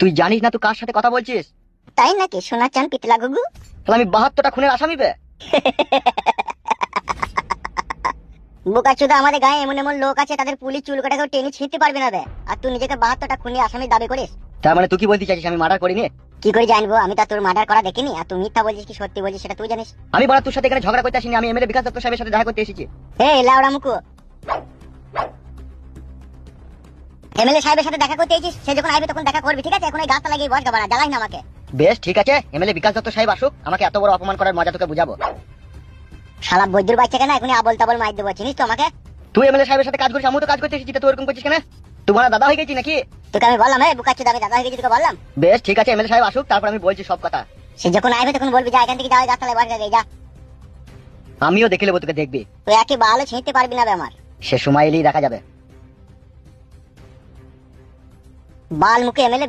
তুই জানিস না তুই কার সাথে কথা বলছিস? তাই নাকি? সোনা চান পিতলা গুগু। তাহলে আমি 72টা খুনের আসামি বে। বোকাচোদা, আমাদের গায়ে এমন এমন লোক আছে তাদের পুলিশ চুল কাটা কেউ টেনে ছিঁড়তে পারবে না বে, আর তুই নিজেকে 72টা খুনি আসামি দাবি করিস? তার মানে তুই কি বলতে চাইছিস আমি মার্ডার করিনি? কি করে জানবো? আমি তো তোর মার্ডার করা দেখিনি, আর তুই মিথ্যা বলছিস কি সত্যি বলছিস সেটা তুই জানিস। আমি বড় তোর সাথে এখানে ঝগড়া করতে আসিনি, আমি এমএলএ বিকাশ দত্ত সাহেবের সাথে দেখা করতে এসেছি। হে লাউড়া মুকু, এমএলএ সাহেবের সাথে দেখা করতে এসেছিস? সে যখন আসবে তখন দেখা করবি, ঠিক আছে? এখন এই গাছটা লাগিয়ে বস গাবাড়া, জ্বালাই না আমাকে। বেশ ঠিক আছে, এমএলএ বিকাশ দত্ত সাহেব আসুক, আমাকে এত বড় অপমান করার মজা তোকে বুঝাবো। শালা বৈদ্যুর বাচ্চা কেন এখন আবল তাবল মার দেবো, চিনিস তো আমাকে? তুই এমএলএ সাহেবের সাথে কাজ করিস, আমিও তো কাজ করতে এসেছি, তুই এরকম করছিস কেন? তোমার দাদা হয়ে গেছি নাকি? তোকে আমি বললাম বোকাচোদা আমি দাদা হয়ে গেছি, তোকে বললাম। বেশ ঠিক আছে, এমএলএ সাহেব আসুক, তারপর আমি বলছি সব কথা। সে যখন আসবে তখন বলবি যা এখান থেকে যাও, গাছতলায় বস যা। আমিও দেখে নেবো, তোকে দেখবি। তুই একে ভালো ছিঁড়তে পারবি না বে আমার। সে সময় এলেই দেখা যাবে। বাল মুখে এমএলএ